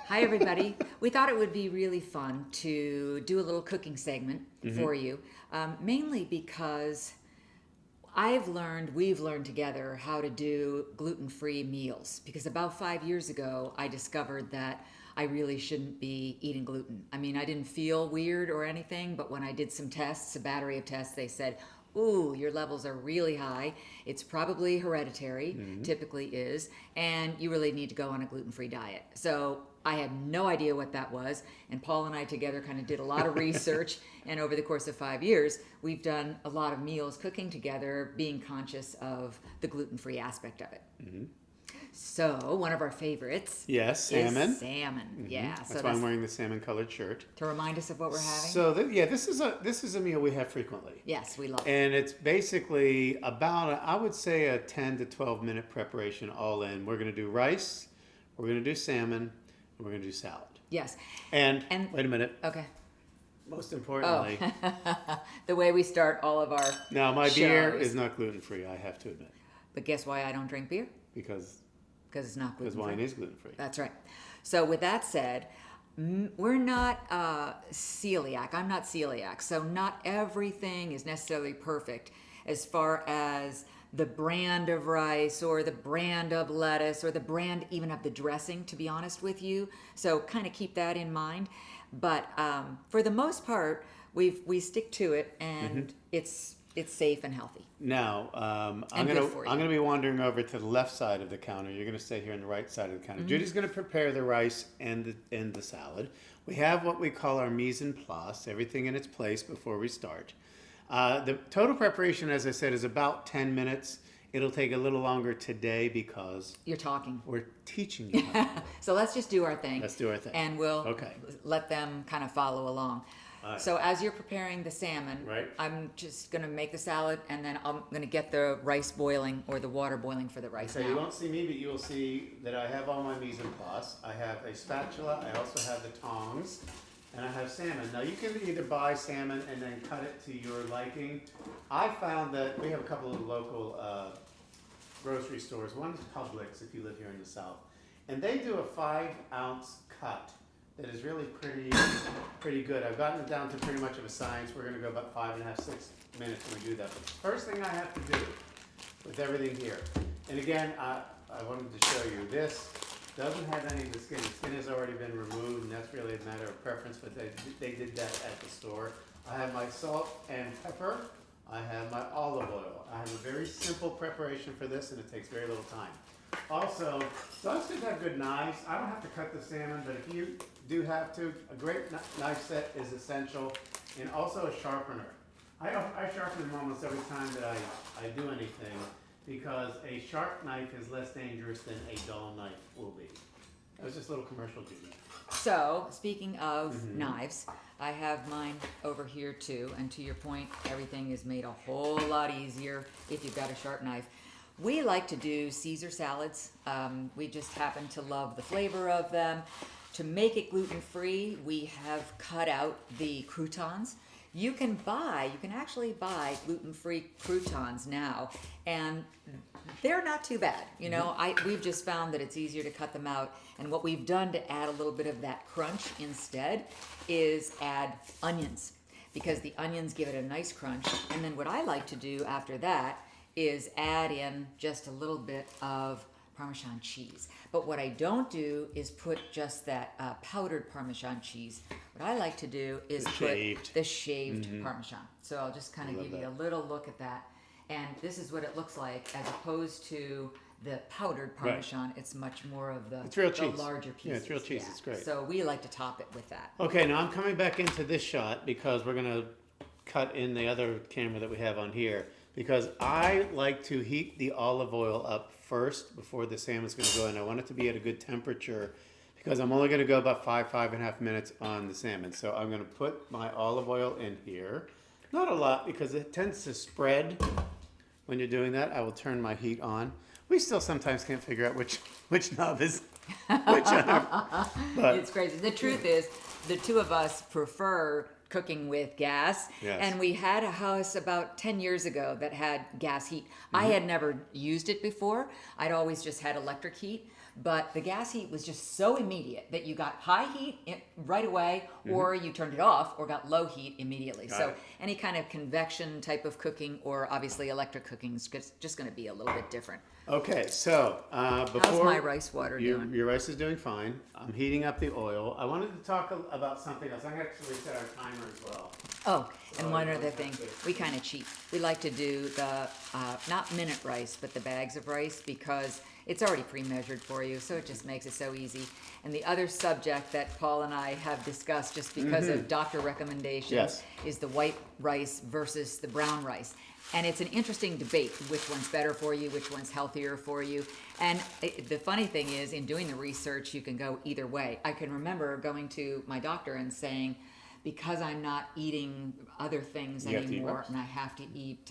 Hi, everybody. We thought it would be really fun to do a little cooking segment for you, mainly because we've learned together how to do gluten-free meals. Because about 5 years ago, I discovered that I really shouldn't be eating gluten. I mean, I didn't feel weird or anything, but when I did some tests, a battery of tests, they said, ooh, your levels are really high. It's probably hereditary, typically is, and you really need to go on a gluten-free diet. So I had no idea what that was, and Paul and I together kind of did a lot of research, and over the course of 5 years, we've done a lot of meals cooking together, being conscious of the gluten-free aspect of it. So one of our favorites Yes, salmon. is salmon. Yeah, so That's why I'm wearing the salmon-colored shirt. to remind us of what we're having. So this is a meal we have frequently, Yes, we love it. and it's basically about I would say a 10 to 12 minute preparation all in. We're going to do rice, we're going to do salmon, and we're going to do salad. Yes. And And- wait a minute. Okay. Most importantly, The way we start all of our now my beer shows. is not gluten-free. I have to admit, But guess why I don't drink beer? because Because it's not gluten free. wine is gluten-free. That's right. So with that said, we're not celiac. I'm not celiac. So not everything is necessarily perfect as far as the brand of rice or the brand of lettuce or the brand even of the dressing, to be honest with you. So kind of keep that in mind. But for the most part, we stick to it, and it's safe and healthy. Now, I'm And good for you. gonna be wandering over to the left side of the counter. You're gonna stay here on the right side of the counter. Judy's gonna prepare the rice and the salad. We have what we call our mise en place, everything in its place before we start. The total preparation, as I said, is about 10 minutes. It'll take a little longer today because You're talking. we're teaching you. How to. So let's just do our thing. Let's do our thing. And we'll Okay. let them kind of follow along. right. So as you're preparing the salmon, Right. I'm just going to make the salad, and then I'm going to get the rice boiling or the water boiling for the rice So now. you won't see me, but you will see that I have all my mise en place. I have a spatula. I also have the tongs. And I have salmon. Now you can either buy salmon and then cut it to your liking. I found that we have a couple of local grocery stores. One is Publix if you live here in the South. And they do a 5-ounce cut that is really pretty good. I've gotten it down to pretty much of a science. We're gonna go about 5.5, 6 minutes when we do that. But the first thing I have to do with everything here, and again, I wanted to show you this. Doesn't have any of the skin. The skin has already been removed, and that's really a matter of preference, but they did that at the store. I have my salt and pepper. I have my olive oil. I have a very simple preparation for this, and it takes very little time. Also, so it's good to have good knives. I don't have to cut the salmon, but if you do have to, a great knife set is essential, and also a sharpener. I sharpen them almost every time that I do anything, because a sharp knife is less dangerous than a dull knife will be. That was just a little commercial, Judy. So speaking of knives, I have mine over here too. And to your point, everything is made a whole lot easier if you've got a sharp knife. We like to do Caesar salads. We just happen to love the flavor of them. To make it gluten-free, we have cut out the croutons. You can actually buy gluten-free croutons now, and they're not too bad. You know, we've just found that it's easier to cut them out, and what we've done to add a little bit of that crunch instead is add onions, because the onions give it a nice crunch. And then what I like to do after that is add in just a little bit of Parmesan cheese. But what I don't do is put just that powdered Parmesan cheese. What I like to do is put the shaved Parmesan. So I'll just kind of give you a little look at that. And this is what it looks like as opposed to the powdered Parmesan. It's much more of the, It's real cheese. larger pieces. Yeah, it's real cheese. It's great. So we like to top it with that. Okay, now I'm coming back into this shot because we're gonna cut in the other camera that we have on here, because I like to heat the olive oil up first before the salmon's gonna go in. I want it to be at a good temperature because I'm only gonna go about 5.5 minutes on the salmon. So I'm gonna put my olive oil in here. Not a lot because it tends to spread when you're doing that. I will turn my heat on. We still sometimes can't figure out which knob is which on. But It's crazy. The truth is, the two of us prefer cooking with gas. Yes. And we had a house about 10 years ago that had gas heat. I had never used it before. I'd always just had electric heat. but the gas heat was just so immediate that you got high heat right away, or you turned it off, or got low heat immediately. Got So it. any kind of convection type of cooking, or obviously electric cooking, is just going to be a little bit different. Okay, so before How's my rice water doing? your rice is doing fine. I'm heating up the oil. I wanted to talk about something else. I'm gonna actually set our timer as well. Oh, and So one I other don't thing, have to- we kind of cheat. We like to do the, not minute rice, but the bags of rice, because it's already pre-measured for you, so it just makes it so easy. And the other subject that Paul and I have discussed, just because of doctor recommendations, Yes. is the white rice versus the brown rice. And it's an interesting debate, which one's better for you, which one's healthier for you. And the funny thing is, in doing the research, you can go either way. I can remember going to my doctor and saying, because I'm not eating other things You have to eat anymore, rice. and I have to eat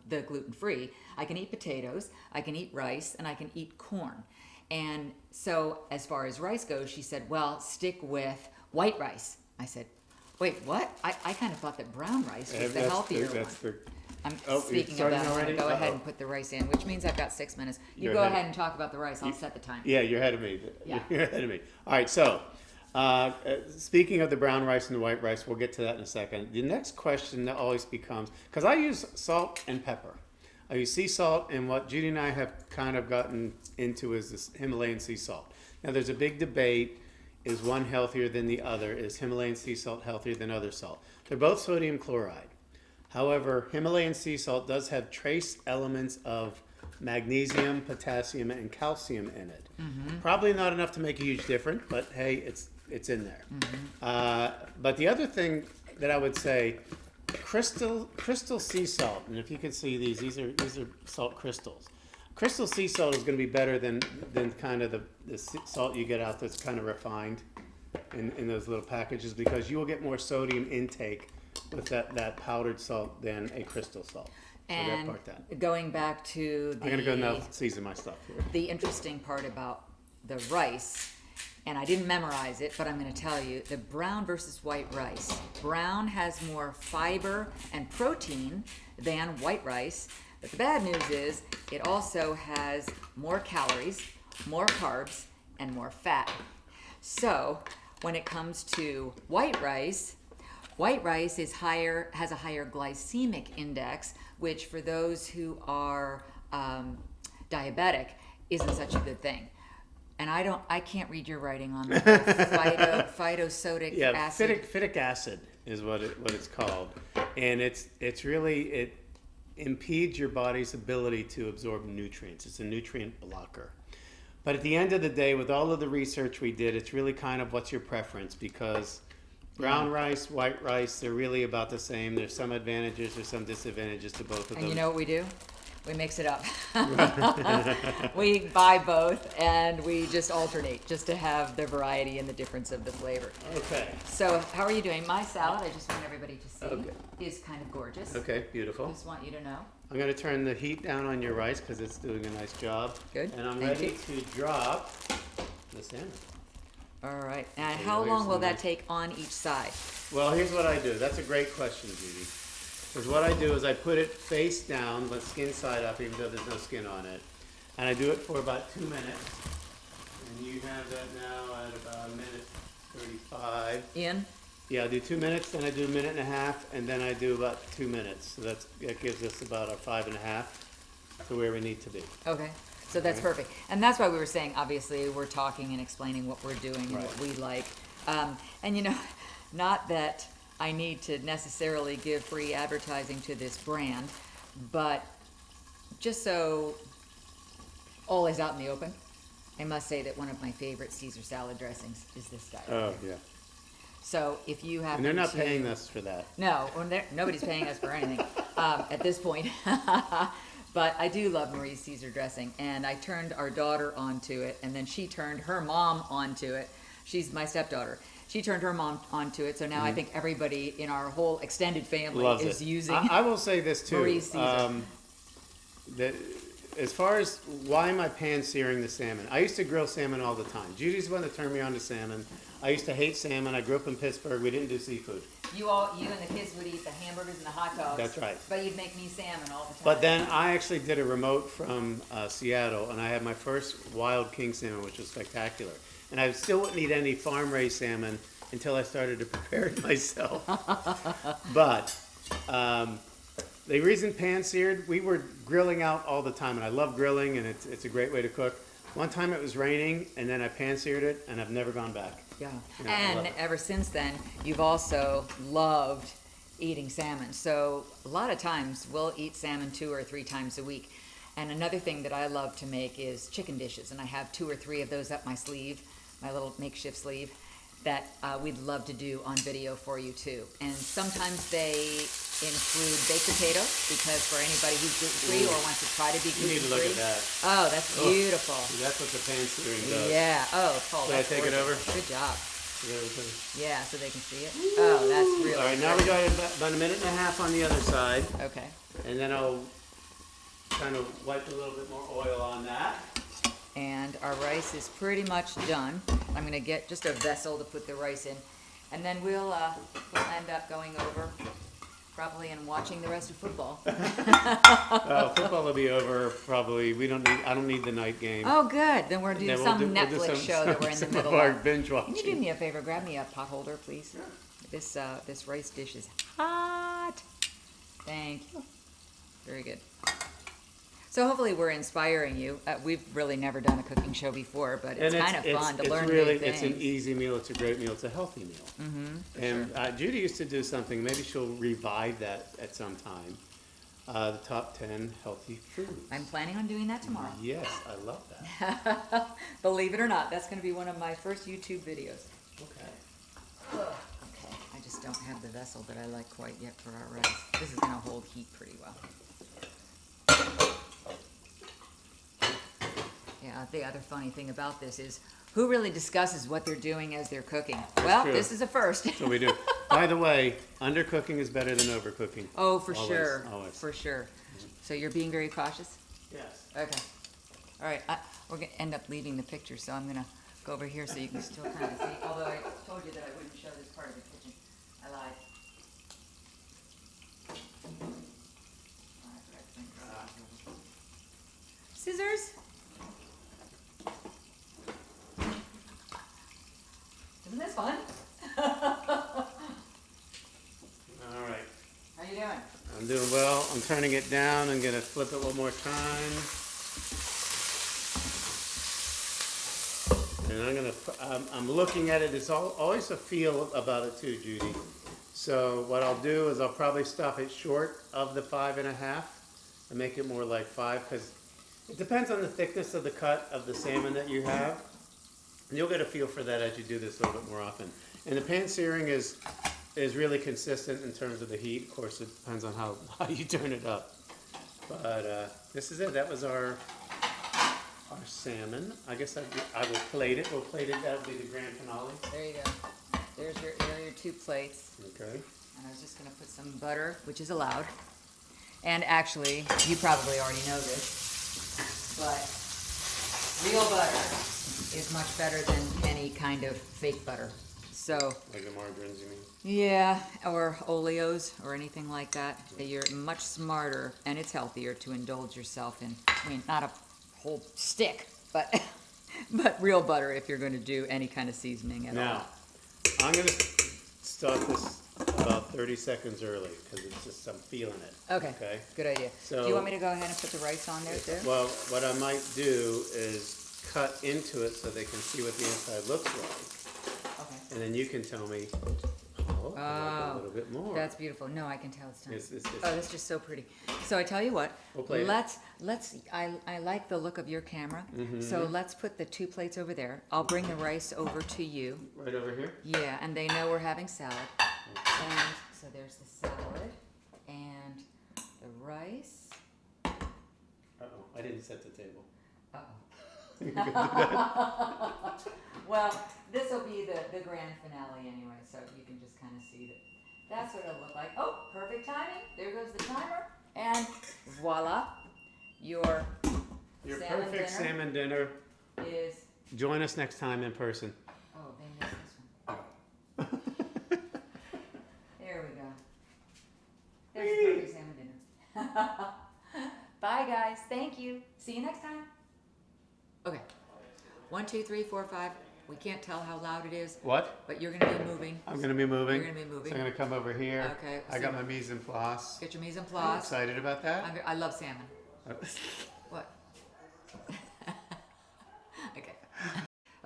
the gluten-free, I can eat potatoes, I can eat rice, and I can eat corn. And so as far as rice goes, she said, well, stick with white rice. I said, wait, what? I kind of thought that brown rice was the healthier one. I'm Oh, speaking you're of that. starting I'm going already? to go ahead Uh-oh. and put the rice in, which means I've got 6 minutes. You You're go ahead. ahead and talk about the rice. I'll set the time. Yeah, you're ahead of me. Yeah. You're ahead of me. All right, so speaking of the brown rice and the white rice, we'll get to that in a second. The next question that always becomes, because I use salt and pepper. I use sea salt, and what Judy and I have kind of gotten into is this Himalayan sea salt. Now, there's a big debate. Is one healthier than the other? Is Himalayan sea salt healthier than other salt? They're both sodium chloride. However, Himalayan sea salt does have trace elements of magnesium, potassium, and calcium in it. Probably not enough to make a huge difference, but hey, it's in there. But the other thing that I would say, crystal sea salt, and if you can see these are salt crystals. Crystal sea salt is going to be better than kind of the salt you get out that's kind of refined in those little packages, because you will get more sodium intake with that powdered salt than a crystal salt. So that And part that. going back to I'm going to go now season my stuff here. the interesting part about the rice, and I didn't memorize it, but I'm going to tell you, the brown versus white rice. Brown has more fiber and protein than white rice, but the bad news is it also has more calories, more carbs, and more fat. So when it comes to white rice is higher, has a higher glycemic index, which for those who are diabetic isn't such a good thing. And I can't read your writing on that. Phytosodic acid. Phytic acid is what it's called, and it's really it impedes your body's ability to absorb nutrients. It's a nutrient blocker. But at the end of the day, with all of the research we did, it's really kind of what's your preference, because brown rice, white rice, they're really about the same. There's some advantages, there's some disadvantages to both of them. And you know what we do? We mix it up. We buy both and we just alternate, just to have the variety and the difference of the flavor. Okay. So how are you doing? My salad, I just want everybody to see, Okay. is kind of gorgeous. Okay, beautiful. Just want you to know. I'm going to turn the heat down on your rice because it's doing a nice job. Good, And I'm thank ready to drop the salmon. All right. And Okay, how here's long will some that nice- take on each side? Well, here's what I do. That's a great question, Judy. Because what I do is I put it face down, but skin side up, even though there's no skin on it. And I do it for about 2 minutes. And you have that now at about a minute 35. In? Yeah, I do 2 minutes, then I do a minute and a half, and then I do about 2 minutes. So that gives us about a 5.5 to where we need to be. Okay. So that's Okay. perfect. And that's why we were saying, obviously, we're talking and explaining what we're doing and Right. what we like. And you know, not that I need to necessarily give free advertising to this brand, but just so all is out in the open, I must say that one of my favorite Caesar salad dressings is this guy. Oh, yeah. So if you have And they're not paying us for that. No, well, nobody's paying us for anything at this point. But I do love Marie's Caesar dressing, and I turned our daughter onto it, and then she turned her mom onto it. She's my stepdaughter. She turned her mom onto it, so now I think everybody in our whole extended family Loves is it. using I will say this too. Marie's Caesar. That as far as why am I pan searing the salmon? I used to grill salmon all the time. Judy's the one that turned me on to salmon. I used to hate salmon. I grew up in Pittsburgh. We didn't do seafood. You and the kids would eat the hamburgers and the hot dogs. That's right. But you'd make me salmon all the time. But then I actually did a remote from Seattle, and I had my first wild king salmon, which was spectacular. And I still wouldn't eat any farm-raised salmon until I started to prepare it myself. But the reason pan-seared, we were grilling out all the time, and I love grilling, and it's a great way to cook. One time it was raining, and then I pan-seared it, and I've never gone back. Yeah. Yeah, I love And it. ever since then, you've also loved eating salmon. So a lot of times we'll eat salmon 2 or 3 times a week. And another thing that I love to make is chicken dishes. And I have 2 or 3 of those up my sleeve, my little makeshift sleeve, that we'd love to do on video for you too. And sometimes they include baked potato, because for anybody who's gluten-free or wants to try to be You need to look gluten-free. at that. Oh, that's beautiful. That's what the pan-searing does. Yeah. Oh, Paul, Should I that's take it gorgeous. over? Good job. Yeah, Yeah, so they can see it. Oh, that's really all right, now we great. got about a minute and a half on the other side, Okay. and then I'll kind of wipe a little bit more oil on that. And our rice is pretty much done. I'm gonna get just a vessel to put the rice in, and then we'll end up going over probably and watching the rest of football. Football will be over probably. I don't need the night game. Oh, good. Then we're doing Then some we'll do Netflix show that we're in the some middle of our of. binge Can you do watching. me a favor? Grab me a pot holder, please. This rice dish is hot. Thank you. Very good. So hopefully we're inspiring you. We've really never done a cooking show before, but it's kind of fun to learn new things. It's an easy meal. It's a great meal. It's a healthy meal. Mm-hmm, And Judy used to do something. Maybe she'll revive that at some time. The top 10 healthy foods. I'm planning on doing that tomorrow. Yes, I love that. Believe it or not, that's going to be one of my first YouTube videos. Okay. Okay, I just don't have the vessel that I like quite yet for our rice. This is going to hold heat pretty well. Yeah, the other funny thing about this is, who really discusses what they're doing as they're cooking? Well, true. this is a first. So we do. By the way, undercooking is better than overcooking. Oh, for Always, sure. always. For sure. So you're being very cautious? Yes. Okay. All right. We're going to end up leaving the picture, so I'm going to go over here so you can still kind of see. Although I told you that I wouldn't show this part of the kitchen. I lied. Scissors? Isn't this fun? All right. How you doing? I'm doing well. I'm turning it down. I'm going to flip it one more time. And I'm looking at it. It's always a feel about it too, Judy. So what I'll do is I'll probably stop it short of the 5.5 and make it more like 5, because it depends on the thickness of the cut of the salmon that you have. And you'll get a feel for that as you do this a little bit more often. And the pan searing is really consistent in terms of the heat. Of course, it depends on how you turn it up. But this is it. That was our salmon. I guess I will plate it. We'll plate it. That'll be the grand finale. There you go. There are your 2 plates. Okay. And I was just going to put some butter, which is allowed. And actually, you probably already know this, but real butter is much better than any kind of fake butter. So, Like the margarines, you mean? yeah, or oleos or anything like that. You're much smarter, and it's healthier to indulge yourself in. I mean, not a whole stick, but but real butter if you're going to do any kind of seasoning at all. Now, I'm going to start this about 30 seconds early because it's just, I'm feeling it. Okay. Okay. Good idea. So- Do you want me to go ahead and put the rice on there too? Well, what I might do is cut into it so they can see what the inside looks like. Okay. And then you can tell me, oh, I like a little bit more. That's beautiful. No, I can tell it's time. It's Oh, that's just so pretty. So I tell you what, We'll play it. I like the look of your camera. So let's put the 2 plates over there. I'll bring the rice over to you. right over here. Yeah, and they know we're having salad. And so there's the salad and the rice. Uh-oh, I didn't set the table. Uh-oh. Well, this will be the grand finale anyway, so you can just kind of see that. That's what it'll look like. Oh, perfect timing. There goes the timer. And voila, your Your salmon perfect dinner salmon dinner. is... Join us next time in person. Oh, they missed this one. guys. Thank you. See you next time. Okay. 1, 2, 3, 4, 5. We can't tell how loud it is. What? But you're gonna be moving. I'm gonna be moving. You're gonna be moving. So I'm gonna come over here. Okay. I got my mise en place. Get your mise en I'm place. excited about that. I love salmon. What? Okay.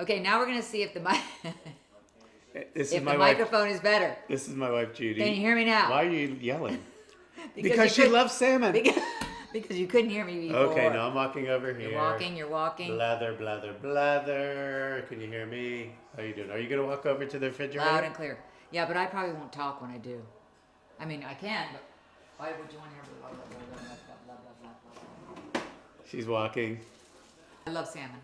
Okay. Now we're gonna see if the microphone is better. This is my wife, Judy. Can you hear me now? Why are you yelling? Because she loves salmon. Because you couldn't hear me before. Okay, now I'm walking over here. You're walking. Blather, blather, blather. Can you hear me? How you doing? Are you going to walk over to the refrigerator? Loud and clear. Yeah, but I probably won't talk when I do. I mean, I can, but why would you want to hear blah, blah, blah, blah, blah, blah, blah, blah, blah. She's walking. I love salmon.